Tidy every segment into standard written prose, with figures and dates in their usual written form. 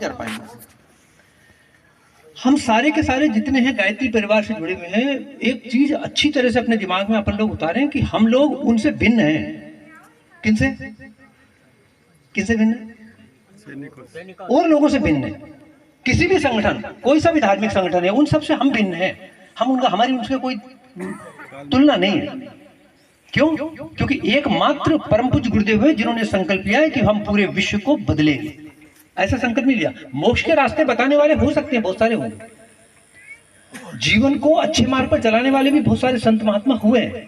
कर पाएंगे। हम सारे के सारे जितने हैं गायत्री परिवार से जुड़े हुए हैं, एक चीज अच्छी तरह से अपने दिमाग में अपन लोग उतारें कि हम लोग उनसे भिन्न हैं। किनसे किनसे भिन्न है? और लोगों से भिन्न है। किसी भी संगठन, कोई सा भी धार्मिक संगठन है, उन सब से हम भिन्न हैं। हम उनका, हमारी उनसे कोई तुलना नहीं है। क्यों? क्योंकि एकमात्र परम पूज्य गुरुदेव है जिन्होंने संकल्प लिया है कि हम पूरे विश्व को बदलेंगे। ऐसा संकल्प नहीं लिया। मोक्ष के रास्ते बताने वाले हो सकते हैं, बहुत सारे होंगे, जीवन को अच्छे मार्ग पर चलाने वाले भी बहुत सारे संत महात्मा हुए हैं,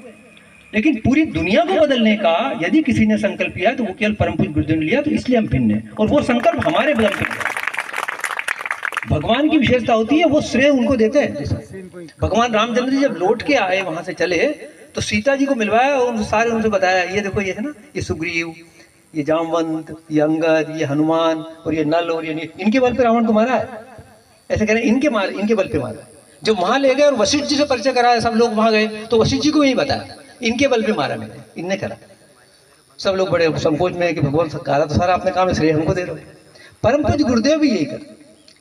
लेकिन पूरी दुनिया को बदलने का यदि किसी ने संकल्प लिया तो वो केवल परम पूज्य गुरुदेव ने लिया। तो इसलिए हम भिन्न हैं, और वो संकल्प हमारे बदल पे भगवान की विशेषता होती है, वो श्रेय उनको देते हैं। भगवान रामचंद्र जी जब लौट के आए वहां से चले, तो सीता जी को मिलवाया और सारे उनसे बताया, ये देखो ये है ना, ये सुग्रीव, ये जामवंत, ये अंगद, ये हनुमान, और ये नल, और ये इनके बल पे रावण को मारा है। ऐसे कह रहे हैं, इनके बल पे मारा। जब वहां ले गए और वशिष्ठ जी से परिचय कराया, सब लोग वहां गए तो वशिष्ठ जी को यही बताया, इनके बल पे मारा मैंने, इनने करा। सब लोग बड़े संकोच में कि भगवान कहा तो सारा अपने काम में श्रेय हमको दे रहे। परम पूज्य गुरुदेव भी यही कर,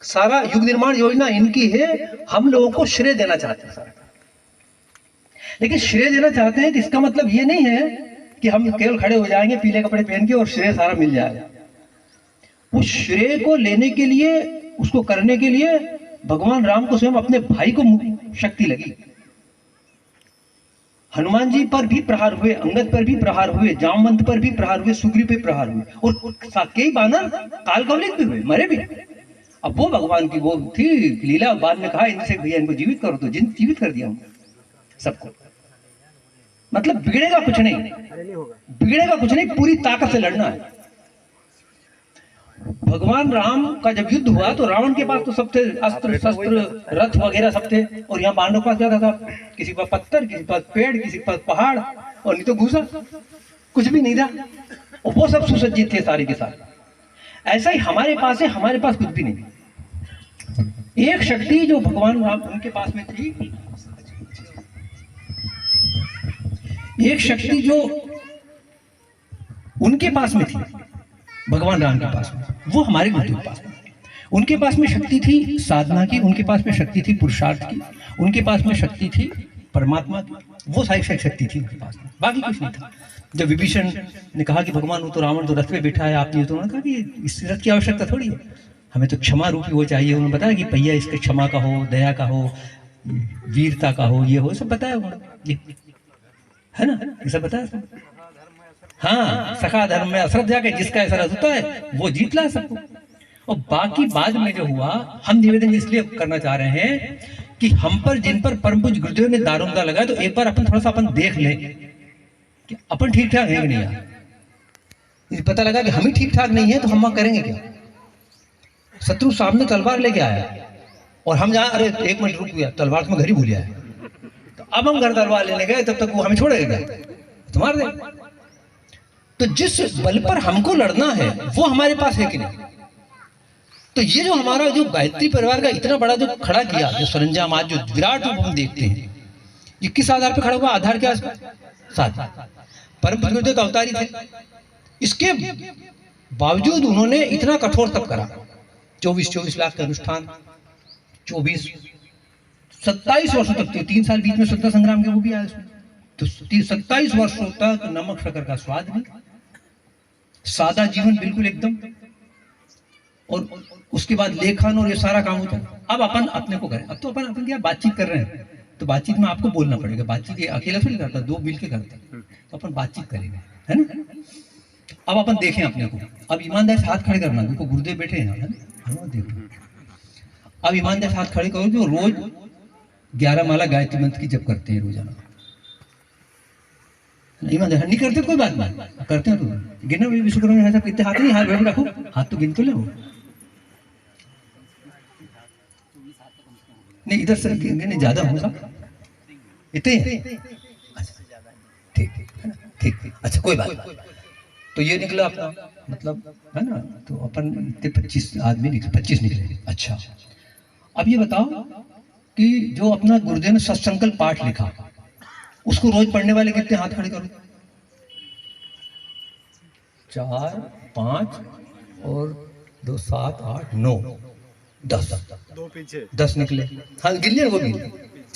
सारा युग निर्माण योजना इनकी है। हम लोगों को श्रेय देना चाहते हैं सारा, लेकिन श्रेय देना चाहते हैं तो इसका मतलब ये नहीं है कि हम केवल खड़े हो जाएंगे पीले कपड़े पहन के और श्रेय सारा मिल जाएगा। उस श्रेय को लेने के लिए, उसको करने के लिए भगवान राम को स्वयं अपने भाई को शक्ति लगी। हनुमान जी पर भी प्रहार हुए, अंगद पर भी प्रहार हुए, जामवंत पर भी प्रहार हुए, सुग्रीव पे प्रहार हुए, और कई बानर काल कवलित भी हुए, मरे भी। अब वो भगवान की वो थी लीला। बाद में कहा इनसे भैया इनको जीवित करो, तो जीवित कर दिया सबको। मतलब बिगड़ेगा कुछ नहीं, बिगड़ेगा कुछ नहीं, पूरी ताकत से लड़ना है। भगवान राम का जब युद्ध हुआ तो रावण के पास तो सब थे, अस्त्र शस्त्र रथ वगैरह सब थे, और यहाँ पांडव के पास क्या था? किसी के पास पत्थर, किसी के पास पेड़, किसी के पास पहाड़, और नहीं तो घूसा, कुछ भी नहीं था। और वो सब सुसज्जित थे सारे के सारे। ऐसा ही हमारे पास है, हमारे पास कुछ भी नहीं। एक शक्ति जो भगवान राम उनके पास में थी, एक शक्ति जो उनके पास में थी, भगवान राम के पास में, वो हमारे गुरुदेव के पास में। उनके पास में शक्ति थी साधना की, उनके पास में शक्ति थी पुरुषार्थ की, उनके पास में शक्ति थी परमात्मा की। वो सारी शक्ति थी उनके पास में, बाकी कुछ नहीं था। जब विभीषण ने कहा कि भगवान वो तो रावण तो रथ में बैठा है, आपने तो उन्होंने कहा कि इस रथ की आवश्यकता थोड़ी है, हमें तो क्षमा रूपी वो चाहिए। उन्होंने बताया कि पहिया इसके क्षमा का हो, दया का हो, वीरता का हो, ये हो, सब बताया उन्होंने, है ना, ये सब बताया। हाँ, सखा धर्म में अश्रद्धा के जिसका ऐसा रथ होता है वो जीत ला सबको। और बाकी बाद में जो हुआ, हम निवेदन इसलिए करना चाह रहे हैं कि हम पर, जिन पर परम पूज्य गुरुदेव ने दारोमदार लगाया, तो एक बार अपन थोड़ा सा अपन देख लें कि अपन ठीक ठाक है कि नहीं यार। पता लगा कि हम ही ठीक ठाक नहीं है तो हम वहां करेंगे क्या? शत्रु सामने तलवार लेके आया और हम जहाँ, अरे एक मिनट रुक गया, तलवार तो मैं घर ही भूल गया है, तो अब हम घर तलवार लेने गए, तब तक वो हमें छोड़ेगा तो मार दे। तो जिस बल पर हमको लड़ना है वो हमारे पास है कि नहीं? तो ये जो हमारा जो गायत्री परिवार का इतना बड़ा जो खड़ा किया, जो सरंजाम आज जो विराट रूप हम देखते हैं, ये किस आधार पर खड़ा हुआ? आधार के आसपास साथ परम गुरुदेव का अवतारी थे। इसके बावजूद उन्होंने इतना कठोर तप करा, 24 लाख का अनुष्ठान, 27 वर्षों तक, 3 साल बीच में स्वतंत्रता संग्राम के वो भी आए उसमें, तो 27 वर्षों तक नमक शक्कर का स्वाद नहीं, सादा जीवन बिल्कुल एकदम, और उसके बाद लेखन और ये सारा काम होता है। अब अपन अपने को करें, अब तो अपन क्या बातचीत कर रहे हैं, तो बातचीत में आपको बोलना पड़ेगा। बातचीत ये अकेला थोड़ी करता, दो मिल के करते, तो अपन बातचीत करेंगे, है ना। अब अपन देखें अपने को, अब ईमानदार से हाथ खड़े करना, देखो गुरुदेव बैठे हैं यहाँ, देखो अब ईमानदार से हाथ खड़े करो जो रोज 11 माला गायत्री मंत्र की जप करते हैं रोजाना। ईमानदार नहीं करते कोई बात नहीं, करते हैं तो गिनना भी विश्व करो ऐसा कितने हाथ नहीं, हाथ बैठ रखो, हाथ तो गिन तो ले, नहीं इधर से गिने ज्यादा हो साहब, इतने ठीक है ना, ठीक, अच्छा कोई बात। तो ये निकला अपना मतलब, है ना, तो अपन 25 आदमी निकले, 25 निकले। अच्छा, अब ये बताओ कि जो अपना गुरुदेव ने सत्संकल्प पाठ लिखा, उसको रोज पढ़ने वाले कितने? हाथ खड़े करो। 4, 5 और 2 7 8 9 10, 2 पीछे 10 निकले। हाँ गिन लिया वो भी,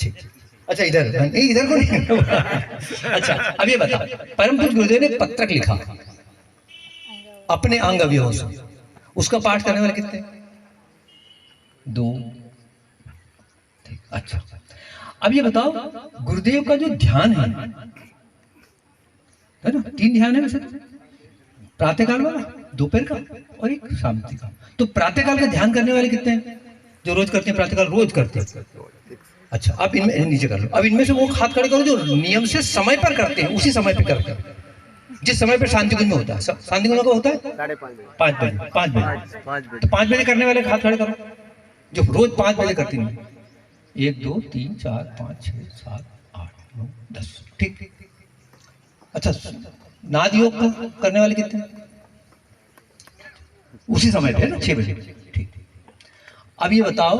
ठीक। अच्छा इधर नहीं, इधर को नहीं। अच्छा अब ये बता, परम पूज्य गुरुदेव ने पत्रक लिखा अपने अंग अवयवों से, उसका पाठ करने वाले कितने? 2। अच्छा अब ये बताओ, गुरुदेव का जो ध्यान है ना, 3 ध्यान है वैसे, प्रातःकाल वाला, दोपहर का और एक शाम का। तो प्रातःकाल का ध्यान करने वाले कितने हैं जो रोज करते हैं? प्रातःकाल रोज करते हैं। अच्छा अब इनमें नीचे कर लो, अब इनमें से वो हाथ खड़े करो जो नियम से समय पर करते हैं, उसी समय पे करते हैं, जिस समय पे शांति कुंज में होता है। शांति कुंज में होता है 5 बजे। 5 बजे तो 5 बजे करने वाले हाथ खड़े करो जो रोज 5 बजे करते हैं। 1 2 3 4 5 6 7 8 9 10, ठीक। अच्छा नाद योग करने वाले कितने? उसी समय पे है ना, 6 बजे, ठीक। अब ये बताओ,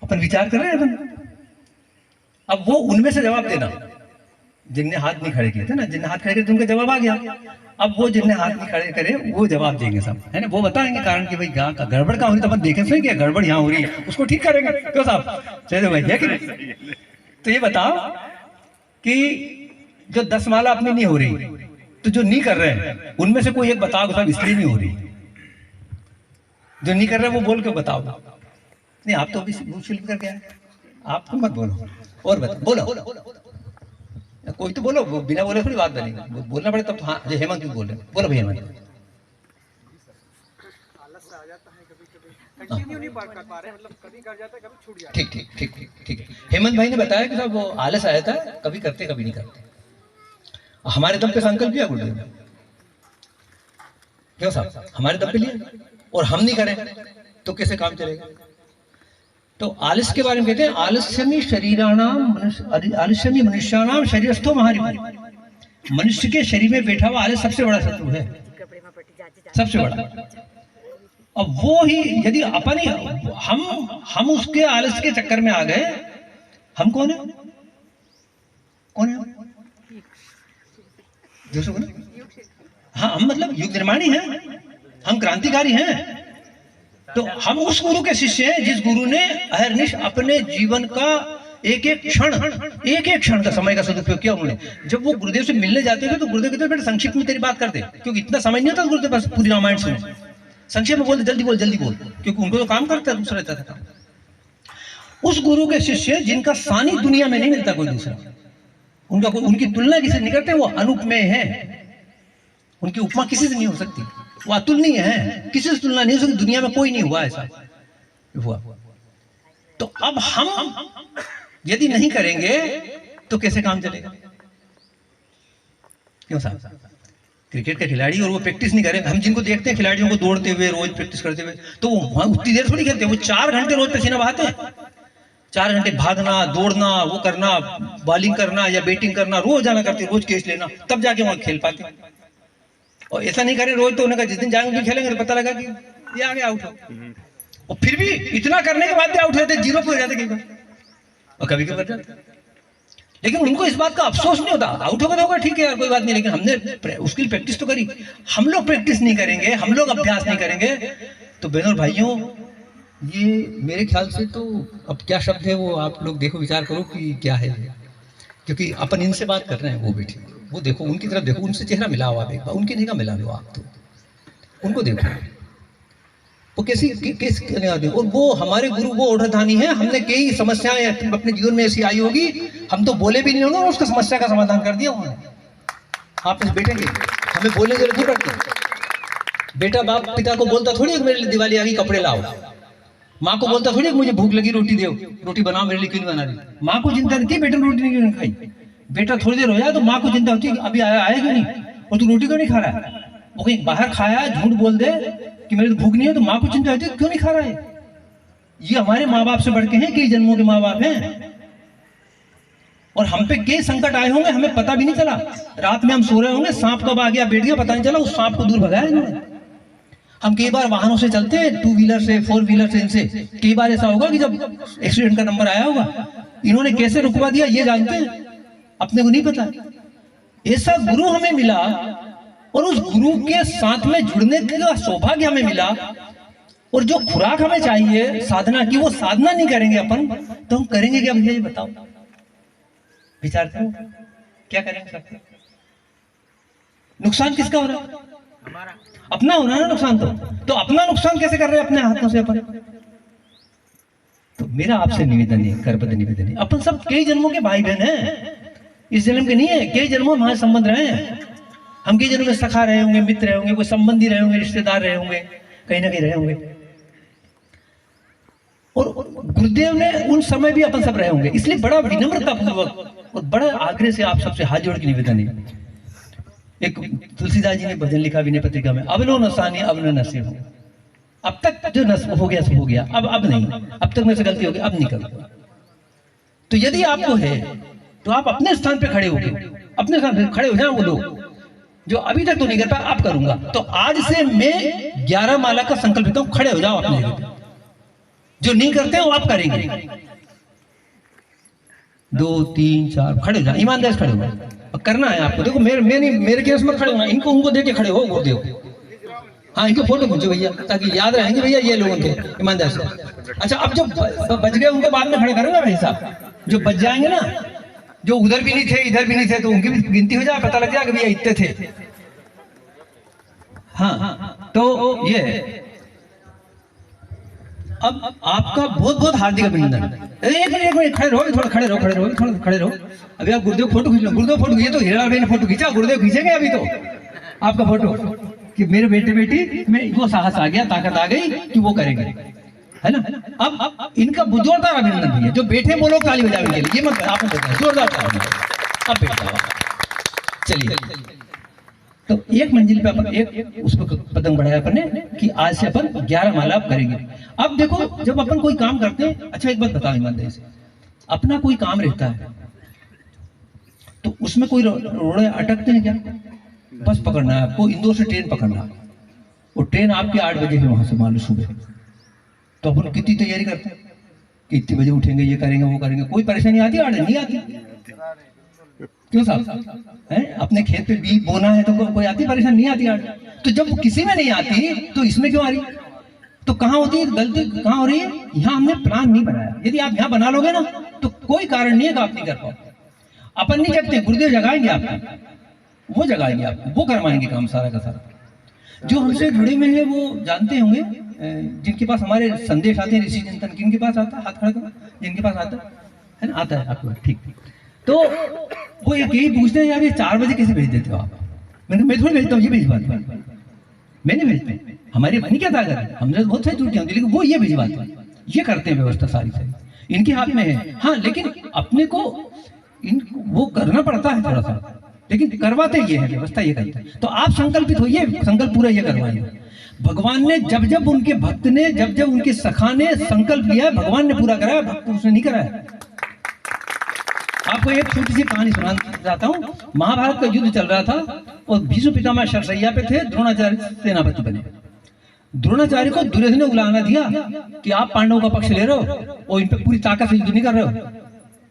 अपन विचार कर रहे हैं अपन, अब वो उनमें से जवाब देना जिनने हाथ नहीं खड़े किए थे ना, जिनने हाथ खड़े किए उनका जवाब आ गया। अब वो जिनने हाथ नहीं खड़े करे वो जवाब देंगे सब, है ना, वो बताएंगे कारण कि भाई क्या गड़बड़ का हो रही, तो अपन देखें सही क्या गड़बड़ यहाँ हो रही है, उसको ठीक करेंगे। क्यों साहब, चलो भाई है कि नहीं? तो ये बताओ कि जो 10 माला अपनी नहीं हो रही, तो जो नहीं कर रहे हैं उनमें से कोई एक बताओ साहब इसलिए नहीं हो रही, जो नहीं कर रहे वो बोल के बताओ। नहीं आप तो अभी शिल्प करके आए, आप तो मत बोलो, और बता बोलो, कोई तो बोलो, बिना बोले थोड़ी बात बनेगी, बोलना पड़े तब तो। हाँ हेमंत क्यों बोल रहे, बोलो भैया हेमंत। ठीक ठीक ठीक ठीक ठीक। हेमंत भाई ने बताया कि साहब वो आलस आ जाता है, कभी करते कभी नहीं करते। हमारे दम पे संकल्प लिया गुरुदेव ने, क्यों साहब हमारे दम पे लिया, और हम नहीं करें तो कैसे काम चलेगा? तो आलस के बारे में कहते हैं, आलस्यमी शरीराणाम, आलस्यमी मनुष्याणाम शरीरस्थो महारिपु। मनुष्य के शरीर में बैठा हुआ आलस सबसे बड़ा शत्रु है, सबसे बड़ा। अब वो ही यदि अपन ही हम उसके आलस के चक्कर में आ गए, हम कौन है? कौन है? हाँ हम मतलब युग निर्माणी हैं, हम क्रांतिकारी हैं। तो हम उस गुरु के शिष्य हैं जिस गुरु ने अहरनिश अपने जीवन का एक एक क्षण का समय का सदुपयोग किया उन्होंने। जब वो गुरुदेव से मिलने जाते थे तो गुरुदेव कहते बेटा संक्षिप्त में तेरी बात करते, क्योंकि इतना समय नहीं होता गुरुदेव पास पूरी रामायण सुने, संक्षेप में बोलते जल्दी बोल, क्योंकि उनको तो काम करता है, दूसरा रहता था। उस गुरु के शिष्य जिनका सानी दुनिया में नहीं मिलता कोई दूसरा, उनकी तुलना किसी नहीं करते, वो अनुपमेय है, उनकी उपमा किसी से नहीं हो सकती, वो अतुलनीय है, किसी से तुलना नहीं हो सकती, दुनिया में कोई नहीं हुआ ऐसा हुआ। तो अब हम यदि नहीं करेंगे तो कैसे काम चलेगा? क्यों साहब, क्रिकेट के खिलाड़ी और वो प्रैक्टिस नहीं करें, हम जिनको देखते हैं खिलाड़ियों को दौड़ते हुए रोज प्रैक्टिस करते हुए, तो वो उतनी देर थोड़ी खेलते हैं, वो 4 घंटे रोज पसीना बहाते हैं, 4 घंटे भागना दौड़ना, वो करना, बॉलिंग करना या बैटिंग करना, रोज जाना करते, रोज कैच लेना, तब जाके वहां खेल पाते। और ऐसा नहीं करें रोज, तो उन्होंने कहा जिस दिन जाएंगे खेलेंगे तो पता लगा कि ये आगे आउट हो, और फिर भी इतना करने के बाद भी आउट हो जाते, 0 पे हो जाते कई बार, और कभी कभी जाते। लेकिन उनको इस बात का अफसोस नहीं होता, आउट होगा तो होगा ठीक है यार कोई बात नहीं, लेकिन हमने उसके लिए प्रैक्टिस तो करी। हम लोग प्रैक्टिस नहीं करेंगे, हम लोग अभ्यास नहीं करेंगे, तो बहनों भाइयों ये मेरे ख्याल से तो अब क्या शब्द है वो आप लोग देखो, विचार करो कि क्या है, क्योंकि अपन इनसे बात कर रहे हैं, वो भी ठीक, वो देखो उनकी तरफ देखो, उनसे चेहरा मिला हुआ एक बार, उनके नहीं का मिला लो आप, तो उनको देखो वो कैसी और वो हमारे गुरु वो ओढ़ाधानी है। हमने कई समस्याएं अपने जीवन में ऐसी आई होगी, हम तो बोले भी नहीं होंगे, उसका समस्या का समाधान कर दिया उन्होंने। आप इस बेटे के हमें बोलने की जरूरत नहीं पड़ती। बेटा बाप पिता को बोलता थोड़ी है मेरे लिए दिवाली आ गई कपड़े लाओ, माँ को बोलता थोड़ी मुझे भूख लगी रोटी दो, रोटी बनाओ मेरे लिए क्यों नहीं बना रही। माँ को चिंता रहती है बेटे रोटी नहीं क्यों खाई, बेटा थोड़ी देर हो जाए तो माँ को चिंता होती है कि अभी आया क्यों नहीं, और तू रोटी क्यों नहीं खा रहा है। वो कहीं बाहर खाया झूठ बोल दे कि मेरे तो भूख नहीं है, तो माँ को चिंता होती है क्यों नहीं खा रहा है। ये हमारे माँ बाप से बढ़ के हैं, कई जन्मों के माँ बाप हैं, और हम पे कई संकट आए होंगे, हमें पता भी नहीं चला। रात में हम सो रहे होंगे, सांप कब आ गया बैठ गया पता नहीं चला, उस सांप को दूर भगाया इन्होंने। हम कई बार वाहनों से चलते हैं, 2 व्हीलर से 4 व्हीलर से, इनसे कई बार ऐसा होगा कि जब एक्सीडेंट का नंबर आया होगा, इन्होंने कैसे रुकवा दिया ये जानते हैं, अपने को नहीं पता। ऐसा गुरु हमें मिला और उस गुरु के साथ में जुड़ने का सौभाग्य हमें मिला, और जो खुराक हमें चाहिए साधना की, वो साधना नहीं करेंगे अपन, तो हम करेंगे क्या भैया, ये बताओ, विचार करो, क्या करेंगे सब? नुकसान किसका हो रहा है? हमारा अपना हो रहा है ना नुकसान। तो अपना नुकसान कैसे कर रहे हैं अपने हाथों से अपन? तो मेरा आपसे निवेदन है, करबद्ध निवेदन है, अपन सब कई जन्मों के भाई बहन हैं, इस जन्म के नहीं है, कई जन्मों में हमारे संबंध रहे हैं, हम कई जन्मों में सखा रहे होंगे, मित्र रहे होंगे, कोई संबंधी रहे होंगे, रिश्तेदार रहे होंगे, कहीं ना कहीं रहे होंगे, और गुरुदेव ने उन समय भी अपन सब रहे होंगे। इसलिए बड़ा विनम्रता पूर्वक और बड़ा आग्रह से आप सबसे हाथ जोड़ के निवेदन है। एक तुलसीदास जी ने भजन लिखा विनय पत्रिका में, अब लो नसानी अब न नसीब हो, अब तक जो नस हो गया सो हो गया, अब नहीं, अब तक मेरे से गलती हो गई, अब नहीं करूंगा। तो यदि आपको है तो आप अपने स्थान पे खड़े हो गए, अपने स्थान पे खड़े हो जाए, वो लोग जो अभी तक तो नहीं कर पाया, आप करूंगा, तो आज से मैं 11 माला का संकल्प लेता हूं, खड़े हो जाओ अपने जगह पे, जो नहीं करते वो आप करेंगे, 2 3 4 खड़े हो जाओ, ईमानदारी से खड़े हो जाओ, करना है आपको। देखो मेरे केस में खड़े होना, इनको उनको देके खड़े हो गुरुदेव, हाँ इनको फोटो खींचो भैया, ताकि याद रहेंगे भैया ये लोगों के, ईमानदार से। अच्छा, अब जो बच गए उनको बाद में खड़े करूंगा भाई साहब, जो बच जाएंगे ना, जो उधर भी नहीं थे इधर भी नहीं थे, तो उनकी भी गिनती हो जाए, पता लग जाए कि भैया इतने थे। हाँ, तो ये अब आपका बहुत बहुत हार्दिक अभिनंदन। एक मिनट खड़े रहो, थोड़ा खड़े रहो। अभी आप गुरुदेव फोटो खींच लो, गुरुदेव फोटो खींचे, तो हीरा भाई ने फोटो खींचा, गुरुदेव खींचेंगे अभी तो आपका फोटो, कि मेरे बेटे बेटी में वो साहस आ गया, ताकत आ गई कि वो करेंगे, है ना। अब इनका जोरदार अभिनंदन भैया, जो बैठे वो लोग ताली बजाएंगे, ये मत आप जोरदार ताली। अब बैठ जाओ, चलिए। तो एक मंजिल पे अपन एक उस पर पतंग बढ़ाया अपन ने कि आज से अपन 11 माला करेंगे। अब देखो, जब अपन कोई काम करते हैं, अच्छा एक बात बताओ ईमानदारी से, अपना कोई काम रहता है तो उसमें कोई रोड़े अटकते हैं क्या? बस पकड़ना है आपको, इंदौर से ट्रेन पकड़ना है, वो ट्रेन आपके 8 बजे है वहां से, मान लो सुबह, तो अपन कितनी तैयारी करते हैं कि इतने बजे उठेंगे, ये करेंगे वो करेंगे, कोई परेशानी आती है? नहीं आती। क्यों साहब है? अपने खेत पे बीज बोना है तो कोई आती परेशानी? नहीं आती। तो जब किसी में नहीं आती तो इसमें क्यों आ रही? तो कहाँ होती है गलती, कहाँ हो रही है? यहाँ हमने प्लान नहीं बनाया। यदि आप यहाँ बना लोगे ना तो कोई कारण नहीं है कि आप नहीं कर पाओ। अपन नहीं जगते, गुरुदेव जगाएंगे आपको, वो जगाएंगे आपको, वो करवाएंगे काम सारा का सारा। जो हमसे जुड़े हुए हैं वो जानते होंगे, जिनके पास हमारे संदेश आते हैं, ऋषि चिंतन किनके पास आता है? हाथ खड़ा करो, जिनके पास आता है ना, आता है आपको, ठीक। तो वो यही पूछते हैं यार ये 4 बजे कैसे भेज देते हो आप? मैं थोड़ी भेजता हूँ, ये भिजवाते हैं, मैं नहीं भेजते, हमारी अपनी क्या ताकत है, हमने बहुत सारी त्रुटियां होती, लेकिन वो ये भिजवाते हैं, ये करते हैं व्यवस्था सारी सारी, इनके हाथ में है। हाँ, लेकिन अपने को वो करना पड़ता है थोड़ा सा, लेकिन करवाते ये है, व्यवस्था ये करते हैं। तो आप संकल्पित होइए, संकल्प पूरा ये करवाइए। भगवान ने जब जब उनके भक्त ने, जब जब उनके सखा ने संकल्प लिया, भगवान ने पूरा कराया, भक्त उसने नहीं कराया। आपको एक छोटी सी कहानी सुनाना चाहता हूँ। महाभारत का युद्ध चल रहा था और भीष्म पितामह शरशैया पे थे, द्रोणाचार्य सेनापति बने। द्रोणाचार्य को दुर्योधन ने उलाहना दिया कि आप पांडवों का पक्ष ले रहे हो और इन पे पूरी ताकत से युद्ध नहीं कर रहे हो।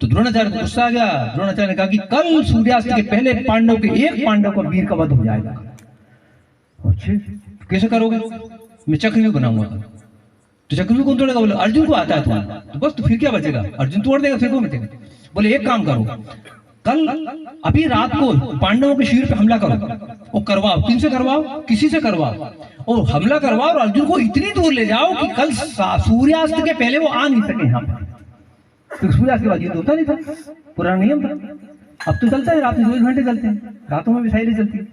तो द्रोणाचार्य को गुस्सा आ गया। द्रोणाचार्य ने कहा कि कल सूर्यास्त के पहले पांडव के एक पांडव का वीर का वध हो जाएगा। अच्छा, कैसे करोगे? मैं चक्रव्यूह बनाऊंगा। तो चक्रव्यूह कौन तोड़ेगा? बोले अर्जुन को आता है तुम्हारा, तो बस तो फिर क्या बचेगा, अर्जुन तोड़ देगा, फिर कौन बचेगा? बोले एक काम करो, कल अभी रात को पांडवों के शिविर पे हमला करो और करवाओ। किनसे करवाओ? किसी से करवाओ और हमला करवाओ और अर्जुन को इतनी दूर ले जाओ कि कल सूर्यास्त के पहले वो आ नहीं सके यहाँ पर। तो सूर्यास्त के बाद युद्ध होता नहीं था, पुराना नियम था। अब तो चलता है, रात में 24 घंटे चलते हैं, रातों में मिसाइलें चलती है।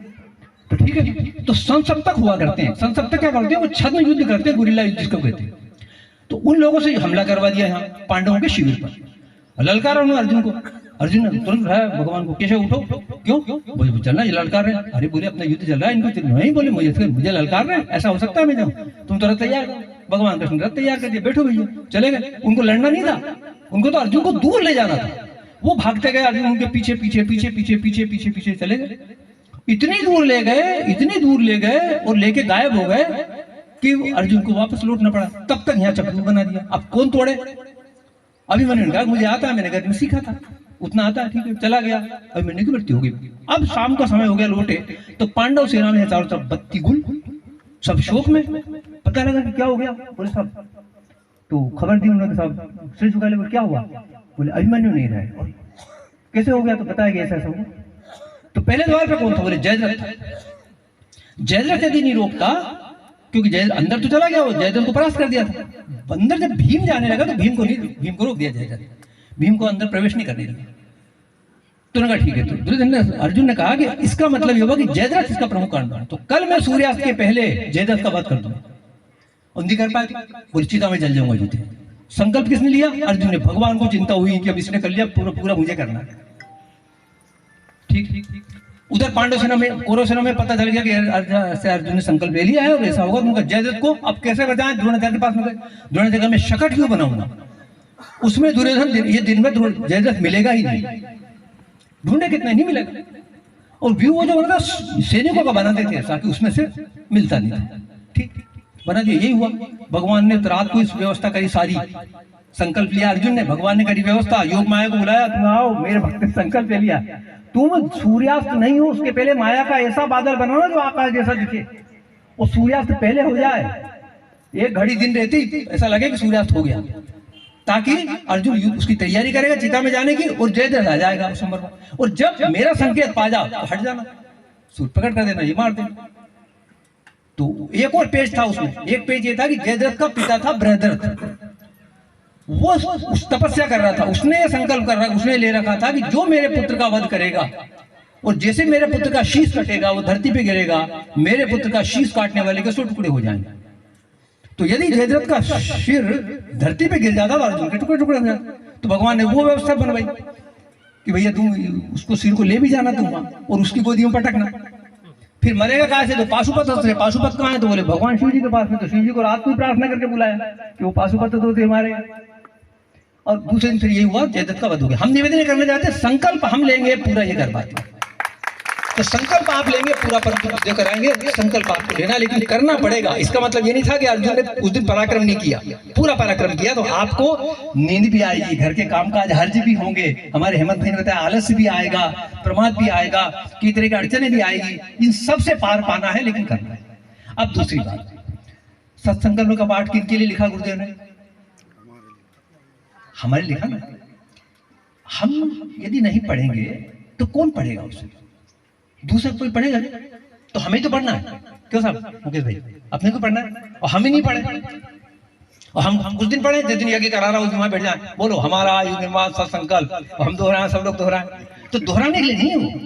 तो ठीक है, तो संसप्तक हुआ करते हैं। संसप्तक क्या करते हैं? वो छद्म युद्ध करते हैं, गुरिल्ला युद्ध जिसको कहते हैं। तो उन लोगों से हमला करवा दिया यहाँ पांडवों के शिविर पर। ललकारा उन्होंने अर्जुन को। अर्जुन ने तुरंत कहा भगवान को, कैसे उठो, क्यों मुझे चलना, ये ललकार रहे। अरे बोले अपना युद्ध चल रहा है, इनको नहीं बोले मुझे ललकार रहे, ऐसा हो सकता है मैं जाऊँ? तुम तो रथ तैयार करो। भगवान कृष्ण रथ तैयार कर दिया, बैठो भैया, चले गए। उनको लड़ना नहीं था, उनको तो अर्जुन को दूर ले जाना था। वो भागते गए, अर्जुन उनके पीछे पीछे पीछे पीछे पीछे पीछे पीछे चले गए। इतनी दूर ले गए, इतनी दूर ले गए और लेके गायब हो गए कि अर्जुन को वापस लौटना पड़ा। तब तक यहाँ चक्रव्यूह बना दिया। अब कौन तोड़े? अभिमन्यु ने कहा मुझे आता है, मैंने घर में सीखा था। उतना आता है, ठीक है, चला गया। अभी महीने की मृत्यु हो गई। अब शाम का समय हो गया, लौटे तो पांडव सेना में चारों तरफ बत्ती गुल, सब शोक में। पता लगा कि क्या हो गया, बोले साहब, तो खबर दी उन्होंने, साहब सिर झुका ले, बोले क्या हुआ, बोले अभिमन्यु नहीं रहे। कैसे हो गया, तो बताया गया ऐसा ऐसा हुआ। तो पहले द्वार पे कौन था, बोले जयद्रथ। जयद्रथ यदि नहीं रोकता, क्योंकि जयद्रथ अंदर तो चला गया, वो जयद्रथ को परास्त कर दिया था। अंदर जब भीम जाने लगा तो भीम को रोक दिया जयद्रथ, भीम को अंदर प्रवेश नहीं करने दिया। तो उन्होंने कहा ठीक है। तो दुर्योधन ने, अर्जुन ने कहा कि इसका मतलब ये होगा कि जयद्रथ इसका प्रमुख कारण था, तो कल मैं सूर्यास्त के पहले जयद्रथ का वध कर दूंगा। उनकी कर पाए, बोले चिता में जल जाऊंगा जीते। संकल्प किसने लिया, अर्जुन ने। भगवान को चिंता हुई कि अब इसने कर लिया, पूरा पूरा मुझे करना है। ठीक। उधर पांडव सेना में, कौरव सेना में पता चल गया कि अर्जुन ने संकल्प ले लिया है और ऐसा होगा। उनका जयद्रथ को अब कैसे बचाएं, द्रोणाचार्य के पास में गए। द्रोणाचार्य में शकट क्यों बनाऊंगा, उसमें दुर्योधन ये दिन में जयद्रथ मिलेगा ही नहीं, ढूंढे कितना नहीं मिलेगा। और व्यू वो जो बना था सैनिकों का बनाते थे, ताकि उसमें से मिलता नहीं था। ठीक, बना दिया। यही हुआ। भगवान ने रात को इस व्यवस्था करी सारी, संकल्प लिया अर्जुन ने, भगवान ने करी व्यवस्था, योग माया को बुलाया, तुम आओ, मेरे भक्त ने संकल्प ले लिया, तुम सूर्यास्त नहीं हो उसके पहले माया का ऐसा बादल बनाना जो आकाश जैसा दिखे, वो सूर्यास्त पहले हो जाए, एक घड़ी दिन रहती ऐसा लगे कि सूर्यास्त हो गया, ताकि अर्जुन उसकी तैयारी करेगा चिता में जाने की, और जयद्रथ आ जाएगा उस नंबर पर। और जब मेरा संकेत पा जाओ तो हट जाना, सूर्य प्रकट कर देना, ये मार देना। तो एक और पेज था उसमें, एक पेज ये था कि जयद्रथ का पिता था बृहद्रथ, वो उस तपस्या कर रहा था, उसने ये संकल्प कर रहा, उसने ले रखा था कि जो मेरे पुत्र का वध करेगा, और जैसे मेरे पुत्र का शीश कटेगा वो धरती पे गिरेगा, मेरे पुत्र का शीश काटने वाले के 100 टुकड़े हो जाएंगे। तो यदि जयद्रथ का सिर धरती पे गिर जाता तो अर्जुन के टुकड़े टुकड़े हो जाते। तो भगवान ने वो व्यवस्था बनवाई कि भैया तुम उसको सिर को ले भी जाना तुम, और उसकी गोदी में पटकना। फिर मरेगा कहाँ से, तो पाशुपत हंस, पाशुपत कहाँ है, तो बोले भगवान शिव जी के पास में। तो शिव जी को रात को प्रार्थना करके बुलाया कि वो पाशुपत तो थे हमारे। और दूसरे दिन फिर यही हुआ, जयद्रथ का वध हो गया। हम निवेदन करने जाते, संकल्प हम लेंगे पूरा, ये कर पाते। तो संकल्प आप लेंगे पूरा, पर कराएंगे, संकल्प आपको लेना, लेकिन करना पड़ेगा। इसका मतलब ये नहीं था कि अर्जुन ने उस दिन पराक्रम नहीं किया, पूरा पराक्रम किया। तो आपको नींद भी आएगी, घर के कामकाज हर्ज भी होंगे, हमारे हेमंत भाई ने बताया आलस्य भी आएगा, प्रमाद भी आएगा, कई तरह की अड़चने भी आएगी, इन सब से पार पाना है, लेकिन करना है। अब दूसरी बात, सत्संकल्प का पाठ किनके लिए लिखा गुरुदेव ने, हमारे लिखा ना। हम यदि नहीं पढ़ेंगे तो कौन पढ़ेगा उसे, दूसरा कोई पढ़ेगा नहीं, तो हमें तो पढ़ना है। क्यों साहब मुकेश भाई, अपने को पढ़ना है, और हम ही नहीं पढ़े, और हम कुछ दिन पढ़े, जिस दिन यज्ञ करा रहा हूँ वहां बैठ जाए, बोलो हमारा युग निर्माण सत्संकल्प, हम दोहराए, सब लोग दोहराए, तो दोहराने के लिए नहीं है वो।